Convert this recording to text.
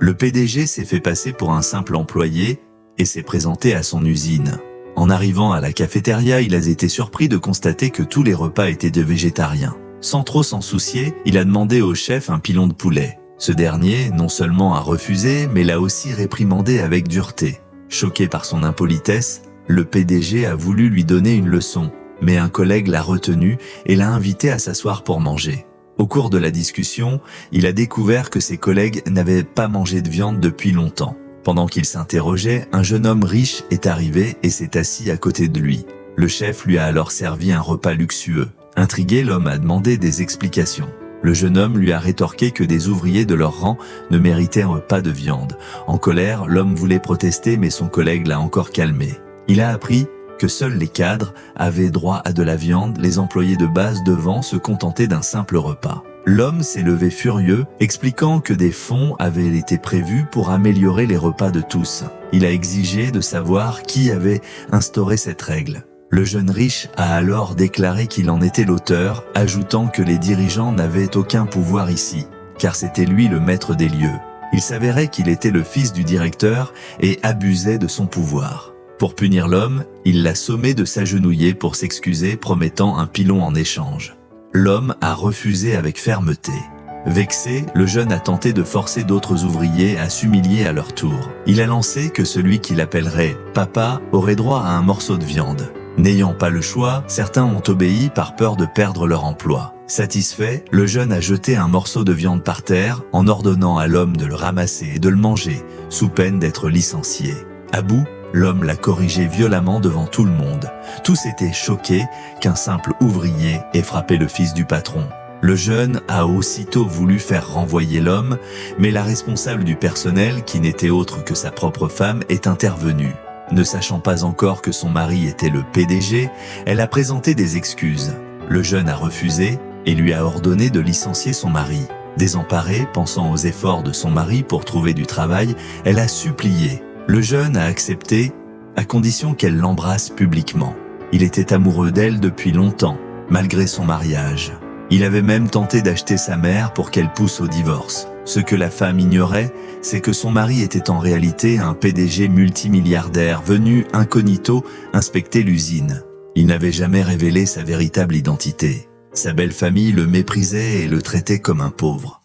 Le PDG s'est fait passer pour un simple employé et s'est présenté à son usine. En arrivant à la cafétéria, il a été surpris de constater que tous les repas étaient de végétariens. Sans trop s'en soucier, il a demandé au chef un pilon de poulet. Ce dernier, non seulement a refusé, mais l'a aussi réprimandé avec dureté. Choqué par son impolitesse, le PDG a voulu lui donner une leçon, mais un collègue l'a retenu et l'a invité à s'asseoir pour manger. Au cours de la discussion, il a découvert que ses collègues n'avaient pas mangé de viande depuis longtemps. Pendant qu'il s'interrogeait, un jeune homme riche est arrivé et s'est assis à côté de lui. Le chef lui a alors servi un repas luxueux. Intrigué, l'homme a demandé des explications. Le jeune homme lui a rétorqué que des ouvriers de leur rang ne méritaient pas de viande. En colère, l'homme voulait protester, mais son collègue l'a encore calmé. Il a appris que seuls les cadres avaient droit à de la viande, les employés de base devant se contenter d'un simple repas. L'homme s'est levé furieux, expliquant que des fonds avaient été prévus pour améliorer les repas de tous. Il a exigé de savoir qui avait instauré cette règle. Le jeune riche a alors déclaré qu'il en était l'auteur, ajoutant que les dirigeants n'avaient aucun pouvoir ici, car c'était lui le maître des lieux. Il s'avérait qu'il était le fils du directeur et abusait de son pouvoir. Pour punir l'homme, il l'a sommé de s'agenouiller pour s'excuser, promettant un pilon en échange. L'homme a refusé avec fermeté. Vexé, le jeune a tenté de forcer d'autres ouvriers à s'humilier à leur tour. Il a lancé que celui qui l'appellerait « papa » aurait droit à un morceau de viande. N'ayant pas le choix, certains ont obéi par peur de perdre leur emploi. Satisfait, le jeune a jeté un morceau de viande par terre en ordonnant à l'homme de le ramasser et de le manger, sous peine d'être licencié. À bout, l'homme l'a corrigé violemment devant tout le monde. Tous étaient choqués qu'un simple ouvrier ait frappé le fils du patron. Le jeune a aussitôt voulu faire renvoyer l'homme, mais la responsable du personnel, qui n'était autre que sa propre femme, est intervenue. Ne sachant pas encore que son mari était le PDG, elle a présenté des excuses. Le jeune a refusé et lui a ordonné de licencier son mari. Désemparée, pensant aux efforts de son mari pour trouver du travail, elle a supplié. Le jeune a accepté, à condition qu'elle l'embrasse publiquement. Il était amoureux d'elle depuis longtemps, malgré son mariage. Il avait même tenté d'acheter sa mère pour qu'elle pousse au divorce. Ce que la femme ignorait, c'est que son mari était en réalité un PDG multimilliardaire venu incognito inspecter l'usine. Il n'avait jamais révélé sa véritable identité. Sa belle famille le méprisait et le traitait comme un pauvre.